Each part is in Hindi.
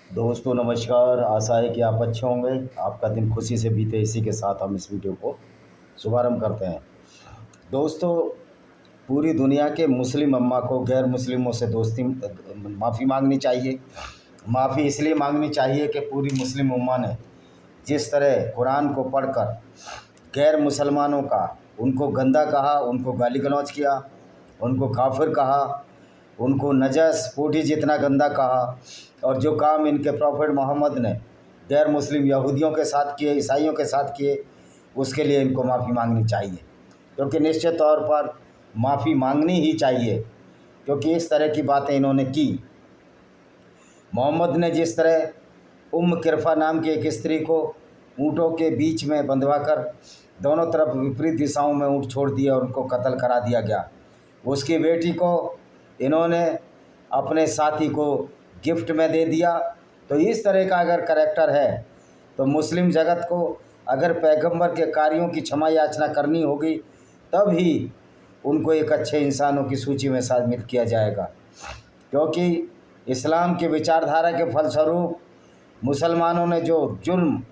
दोस्तों नमस्कार। आशा है कि आप अच्छे होंगे। आपका दिन खुशी से बीते, इसी के साथ हम इस वीडियो को शुभारंभ करते हैं। दोस्तों, पूरी दुनिया के मुस्लिम अम्मा को गैर मुस्लिमों से दोस्ती माफ़ी मांगनी चाहिए। माफ़ी इसलिए मांगनी चाहिए कि पूरी मुस्लिम उम्मा ने जिस तरह कुरान को पढ़कर गैर मुसलमानों का उनको गंदा कहा, उनको गाली गलौज किया, उनको काफिर कहा, उनको नजस पोटी जितना गंदा कहा, और जो काम इनके प्रॉफिट मोहम्मद ने गैर मुस्लिम यहूदियों के साथ किए, ईसाइयों के साथ किए, उसके लिए इनको माफ़ी मांगनी चाहिए। क्योंकि निश्चित तौर पर माफ़ी मांगनी ही चाहिए, क्योंकि इस तरह की बातें इन्होंने की। मोहम्मद ने जिस तरह किरफा नाम की एक स्त्री को ऊँटों के बीच में बंधवाकर दोनों तरफ विपरीत दिशाओं में ऊँट छोड़ दिया और उनको कत्ल करा दिया गया। उसकी बेटी को इन्होंने अपने साथी को गिफ्ट में दे दिया। तो इस तरह का अगर करैक्टर है तो मुस्लिम जगत को अगर पैगंबर के कार्यों की क्षमा याचना करनी होगी, तब ही उनको एक अच्छे इंसानों की सूची में शामिल किया जाएगा। क्योंकि इस्लाम के विचारधारा के फलस्वरूप मुसलमानों ने जो जुल्म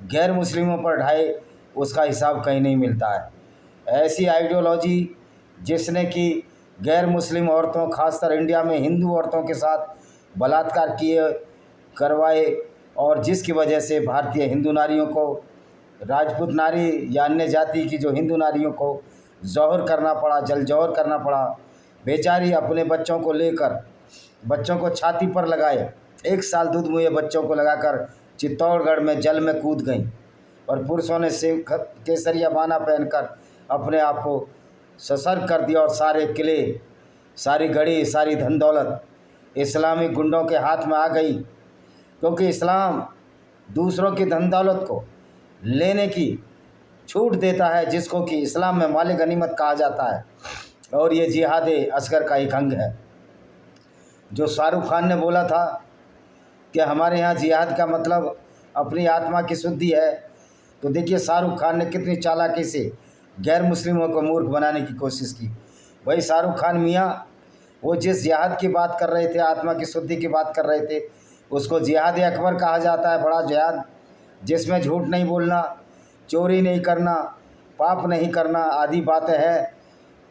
गैर मुस्लिमों पर ढाए, उसका हिसाब कहीं नहीं मिलता है। ऐसी आइडियोलॉजी जिसने कि गैर मुस्लिम औरतों, खासकर इंडिया में हिंदू औरतों के साथ बलात्कार करवाए, और जिसकी वजह से भारतीय हिंदू नारियों को, राजपूत नारी या अन्य जाति की जो हिंदू नारियों को जौहर करना पड़ा, जल जौहर करना पड़ा। बेचारी अपने बच्चों को लेकर, बच्चों को छाती पर लगाए, 1 साल दूध मुहे बच्चों को लगाकर चित्तौड़गढ़ में जल में कूद गईं, और पुरुषों ने से केसरिया बाना पहनकर अपने आप को सशर्त कर दिया, और सारे किले, सारी घड़ी, सारी धन दौलत इस्लामी गुंडों के हाथ में आ गई। क्योंकि इस्लाम दूसरों की धन दौलत को लेने की छूट देता है, जिसको कि इस्लाम में माल गनीमत कहा जाता है, और ये जिहाद असगर का एक अंग है। जो शाहरुख खान ने बोला था कि हमारे यहाँ जिहाद का मतलब अपनी आत्मा की शुद्धि है, तो देखिए शाहरुख खान ने कितनी चालाकी से गैर मुस्लिमों को मूर्ख बनाने की कोशिश की। वही शाहरुख खान मियाँ, वो जिस जिहाद की बात कर रहे थे, आत्मा की शुद्धि की बात कर रहे थे, उसको जिहाद अकबर कहा जाता है, बड़ा जिहाद, जिसमें झूठ नहीं बोलना, चोरी नहीं करना, पाप नहीं करना, आदि बातें हैं,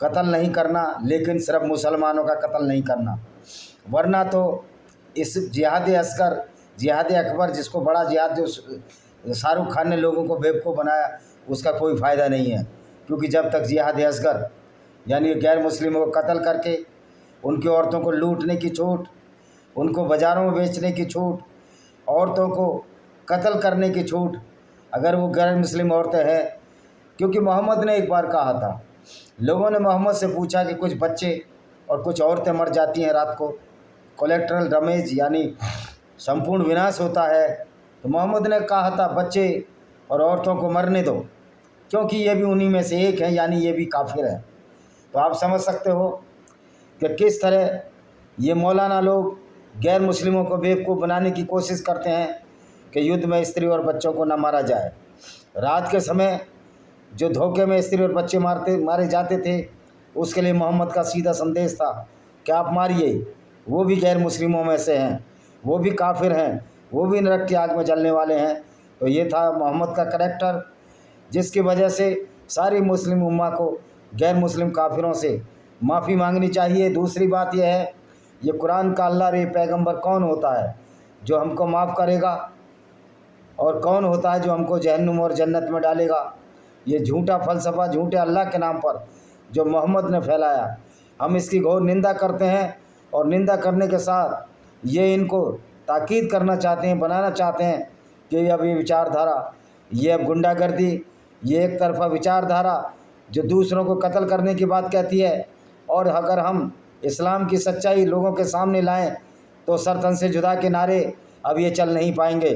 कत्ल नहीं करना, लेकिन सिर्फ मुसलमानों का कत्ल नहीं करना। वरना तो इस जिहाद असगर, जिहाद अकबर, जिसको बड़ा जिहाद जो शाहरुख खान ने लोगों को बेवकूफ़ बनाया, उसका कोई फ़ायदा नहीं है। क्योंकि जब तक जिहाद असगर यानी गैर मुस्लिमों को कत्ल करके उनकी औरतों को लूटने की छूट, उनको बाज़ारों में बेचने की छूट, औरतों को कत्ल करने की छूट, अगर वो गैर मुस्लिम औरतें हैं। क्योंकि मोहम्मद ने एक बार कहा था, लोगों ने मोहम्मद से पूछा कि कुछ बच्चे और कुछ औरतें मर जाती हैं रात को, कोलेक्ट्रल डैमेज यानी संपूर्ण विनाश होता है। तो मोहम्मद ने कहा था बच्चे और औरतों को मरने दो, क्योंकि ये भी उन्हीं में से एक है, यानी ये भी काफिर है। तो आप समझ सकते हो कि किस तरह ये मौलाना लोग गैर मुस्लिमों को बेवकूफ़ बनाने की कोशिश करते हैं कि युद्ध में स्त्री और बच्चों को न मारा जाए। रात के समय जो धोखे में स्त्री और बच्चे मारे जाते थे, उसके लिए मोहम्मद का सीधा संदेश था कि आप मारिए, वो भी गैर मुस्लिमों में से हैं, वो भी काफिर हैं, वो भी नरक की आग में जलने वाले हैं। तो ये था मोहम्मद का करैक्टर, जिसकी वजह से सारी मुस्लिम उम्मा को गैर मुस्लिम काफिरों से माफ़ी मांगनी चाहिए। दूसरी बात यह है, ये कुरान का अल्लाह रे पैगंबर कौन होता है जो हमको माफ़ करेगा, और कौन होता है जो हमको जहन्नुम और जन्नत में डालेगा। ये झूठा फ़लसफ़ा, झूठे अल्लाह के नाम पर जो मोहम्मद ने फैलाया, हम इसकी घोर निंदा करते हैं। और निंदा करने के साथ ये इनको ताकीद करना चाहते हैं, बनाना चाहते हैं कि अब ये विचारधारा, ये अब गुंडागर्दी, ये एक तरफा विचारधारा जो दूसरों को कत्ल करने की बात कहती है, और अगर हम इस्लाम की सच्चाई लोगों के सामने लाएं तो सरतन से जुदा के नारे अब ये चल नहीं पाएंगे।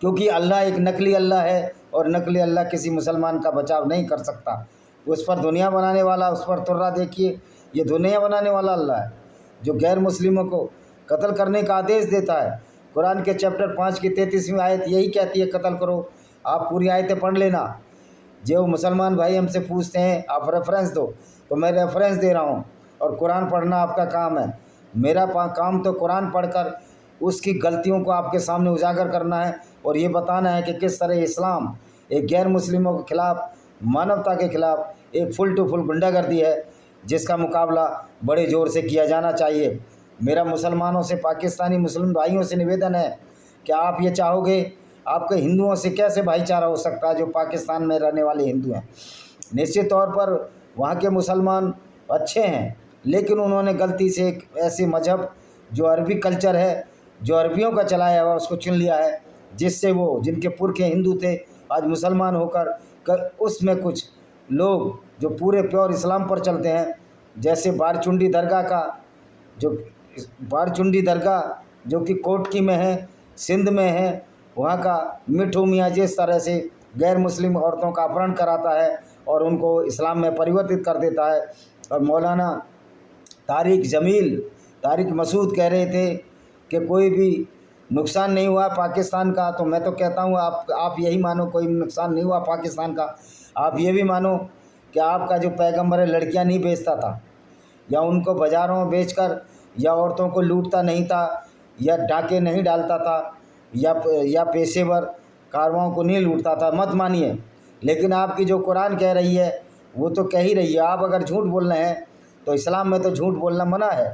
क्योंकि अल्लाह एक नकली अल्लाह है, और नकली अल्लाह किसी मुसलमान का बचाव नहीं कर सकता। उस पर दुनिया बनाने वाला, उस पर तुर्रा देखिए, ये दुनिया बनाने वाला अल्लाह है जो गैर मुस्लिमों को कत्ल करने का आदेश देता है। कुरान के चैप्टर 5 की 33वीं आयत यही कहती है, कत्ल करो। आप पूरी आयतें पढ़ लेना। जो मुसलमान भाई हमसे पूछते हैं आप रेफरेंस दो, तो मैं रेफरेंस दे रहा हूँ, और कुरान पढ़ना आपका काम है। मेरा काम तो कुरान पढ़कर उसकी गलतियों को आपके सामने उजागर करना है और ये बताना है कि किस तरह इस्लाम एक गैर मुस्लिमों के खिलाफ, मानवता के खिलाफ एक फुल टू फुल गुंडागर्दी है, जिसका मुकाबला बड़े ज़ोर से किया जाना चाहिए। मेरा मुसलमानों से, पाकिस्तानी मुस्लिम भाइयों से निवेदन है कि आप ये चाहोगे, आपके हिंदुओं से कैसे भाईचारा हो सकता है जो पाकिस्तान में रहने वाले हिंदू हैं। निश्चित तौर पर वहाँ के मुसलमान अच्छे हैं, लेकिन उन्होंने गलती से एक ऐसे मज़हब जो अरबी कल्चर है, जो अरबियों का चलाया हुआ, उसको चुन लिया है, जिससे वो जिनके पुरखे हिंदू थे आज मुसलमान होकर उसमें कुछ लोग जो पूरे प्योर इस्लाम पर चलते हैं, जैसे बारचुंडी दरगाह जो कि कोटकी में है, सिंध में है, वहाँ का मिठू मियाँ जिस तरह से गैर मुस्लिम औरतों का अपहरण कराता है और उनको इस्लाम में परिवर्तित कर देता है। और मौलाना तारिक मसूद कह रहे थे कि कोई भी नुकसान नहीं हुआ पाकिस्तान का, तो मैं तो कहता हूँ आप यही मानो कोई नुकसान नहीं हुआ पाकिस्तान का। आप ये भी मानो कि आपका जो पैगंबर है लड़कियाँ नहीं बेचता था, या उनको बाज़ारों में बेचकर, या औरतों को लूटता नहीं था, या डाके नहीं डालता था, या पेशेवर कारवाओं को नहीं लूटता था, मत मानिए। लेकिन आपकी जो कुरान कह रही है वो तो कह ही रही है। आप अगर झूठ बोल रहे हैं तो इस्लाम में तो झूठ बोलना मना है,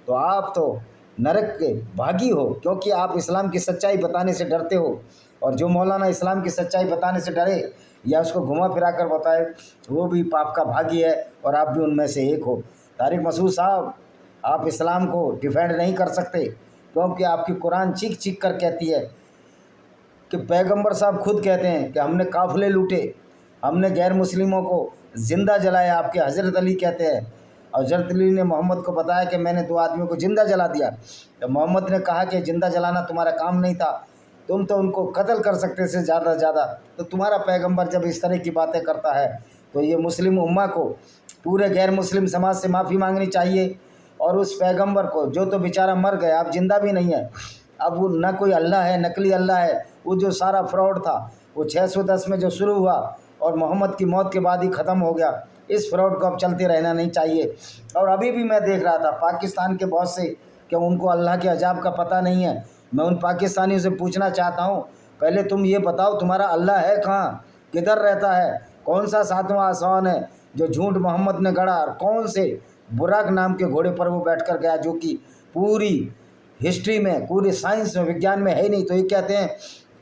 तो आप तो नरक के भागी हो, क्योंकि आप इस्लाम की सच्चाई बताने से डरते हो। और जो मौलाना इस्लाम की सच्चाई बताने से डरे या उसको घुमा फिरा कर बताए, वो भी पाप का भागी है और आप भी उनमें से एक हो। तारिक मसूद साहब, आप इस्लाम को डिफेंड नहीं कर सकते, क्योंकि आपकी कुरान चीख चीख कर कहती है कि पैगंबर साहब खुद कहते हैं कि हमने काफ़िले लूटे, हमने गैर मुस्लिमों को ज़िंदा जलाया। आपके हज़रत अली कहते हैं, हज़रत अली ने मोहम्मद को बताया कि मैंने 2 आदमियों को ज़िंदा जला दिया। तो मोहम्मद ने कहा कि ज़िंदा जलाना तुम्हारा काम नहीं था, तुम तो उनको कत्ल कर सकते थे ज़्यादा से ज़्यादा। तो तुम्हारा पैगंबर जब इस तरह की बातें करता है तो ये मुस्लिम उम्मा को, पूरे गैर मुस्लिम समाज से माफ़ी मांगनी चाहिए। और उस पैगंबर को, जो तो बेचारा मर गया, अब ज़िंदा भी नहीं है, अब वो न कोई अल्लाह है, नकली अल्लाह है। वो जो सारा फ्रॉड था वो 610 में जो शुरू हुआ और मोहम्मद की मौत के बाद ही ख़त्म हो गया। इस फ्रॉड को अब चलते रहना नहीं चाहिए। और अभी भी मैं देख रहा था पाकिस्तान के बहुत से कि उनको अल्लाह के अजाब का पता नहीं है। मैं उन पाकिस्तानियों से पूछना चाहता हूँ, पहले तुम ये बताओ तुम्हारा अल्लाह है कहाँ, किधर रहता है, कौन सा 7वां आसमान है जो झूठ मोहम्मद ने गढ़ा, और कौन से बुराक नाम के घोड़े पर वो बैठ कर गया, जो कि पूरी हिस्ट्री में, पूरी साइंस में, विज्ञान में है ही नहीं। तो ये कहते हैं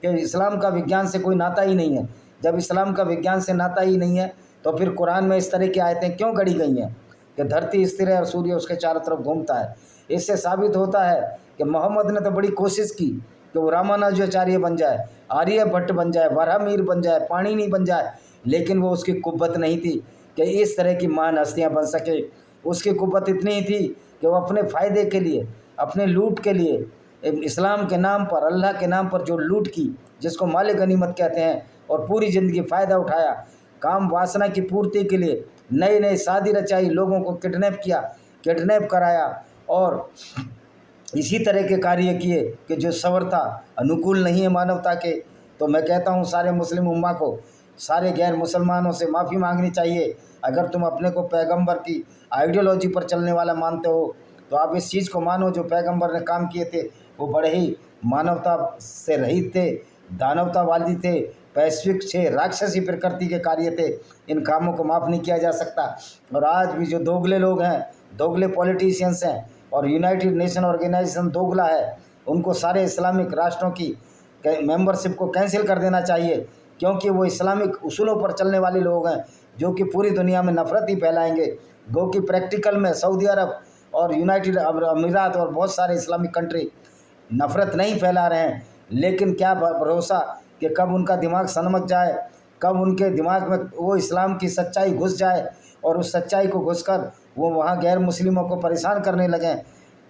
कि इस्लाम का विज्ञान से कोई नाता ही नहीं है। जब इस्लाम का विज्ञान से नाता ही नहीं है तो फिर कुरान में इस तरह की आयतें क्यों गढ़ी गई हैं कि धरती स्थिर है और सूर्य उसके चारों तरफ घूमता है। इससे साबित होता है कि मोहम्मद ने तो बड़ी कोशिश की कि वो रामानुजाचार्य बन जाए, आर्यभट्ट बन जाए, वराहमिहिर बन जाए, पाणिनि बन जाए, लेकिन वो उसकी कुव्वत नहीं थी कि इस तरह की महान हस्तियाँ बन सके। उसकी कुव्वत इतनी ही थी कि वो अपने फ़ायदे के लिए, अपने लूट के लिए, इस्लाम के नाम पर, अल्लाह के नाम पर जो लूट की, जिसको माल गनीमत कहते हैं, और पूरी ज़िंदगी फ़ायदा उठाया, काम वासना की पूर्ति के लिए नई नई शादी रचाई, लोगों को किडनैप कराया और इसी तरह के कार्य किए कि जो सवरता अनुकूल नहीं है मानवता के। तो मैं कहता हूँ सारे मुस्लिम उम्मा को, सारे गैर मुसलमानों से माफ़ी मांगनी चाहिए। अगर तुम अपने को पैगंबर की आइडियोलॉजी पर चलने वाला मानते हो तो आप इस चीज़ को मानो, जो पैगंबर ने काम किए थे वो बड़े ही मानवता से रहित थे, दानवतावादी थे, वैश्विक थे, राक्षसी प्रकृति के कार्य थे। इन कामों को माफ़ नहीं किया जा सकता। और आज भी जो दोगले लोग हैं, दोगले पॉलिटिशियंस हैं, और यूनाइटेड नेशन ऑर्गेनाइजेशन दोगला है, उनको सारे इस्लामिक राष्ट्रों की मेंबरशिप को कैंसिल कर देना चाहिए, क्योंकि वो इस्लामिक उसूलों पर चलने वाले लोग हैं जो कि पूरी दुनिया में नफ़रत ही फैलाएंगे। गो कि प्रैक्टिकल में सऊदी अरब और यूनाइटेड अमीरात और बहुत सारे इस्लामिक कंट्री नफ़रत नहीं फैला रहे हैं, लेकिन क्या भरोसा कि कब उनका दिमाग सनमक जाए, कब उनके दिमाग में वो इस्लाम की सच्चाई घुस जाए और उस सच्चाई को घुसकर वो वहाँ गैर मुस्लिमों को परेशान करने लगें।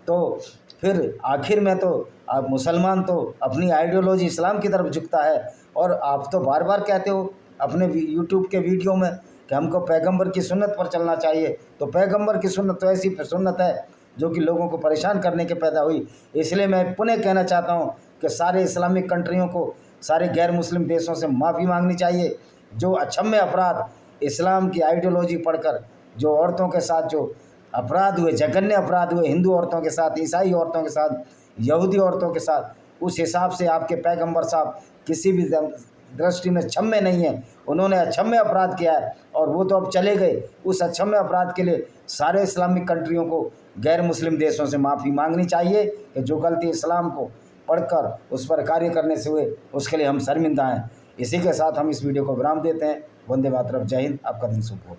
तो फिर आखिर में तो आप मुसलमान तो अपनी आइडियोलॉजी इस्लाम की तरफ झुकता है। और आप तो बार बार कहते हो अपने यूट्यूब के वीडियो में कि हमको पैगंबर की सुन्नत पर चलना चाहिए। तो पैगंबर की सुन्नत तो ऐसी सुन्नत है जो कि लोगों को परेशान करने के पैदा हुई। इसलिए मैं पुनः कहना चाहता हूँ कि सारे इस्लामिक कंट्रियों को, सारे गैर मुस्लिम देशों से माफ़ी मांगनी चाहिए। जो अक्षम्य अपराध इस्लाम की आइडियोलॉजी पढ़कर जो औरतों के साथ जो अपराध हुए, जघन्य अपराध हुए, हिंदू औरतों के साथ, ईसाई औरतों के साथ, यहूदी औरतों के साथ, उस हिसाब से आपके पैगंबर साहब किसी भी दृष्टि में क्षम्य नहीं है। उन्होंने अक्षम्य अपराध किया है और वो तो अब चले गए। उस अक्षम्य अपराध के लिए सारे इस्लामिक कंट्रियों को, गैर मुस्लिम देशों से माफ़ी मांगनी चाहिए कि जो गलती इस्लाम को पढ़कर उस पर कार्य करने से हुए, उसके लिए हम शर्मिंदा हैं। इसी के साथ हम इस वीडियो को विराम देते हैं। वंदे मातरम। जय हिंद। आपका दिन शुभ हो।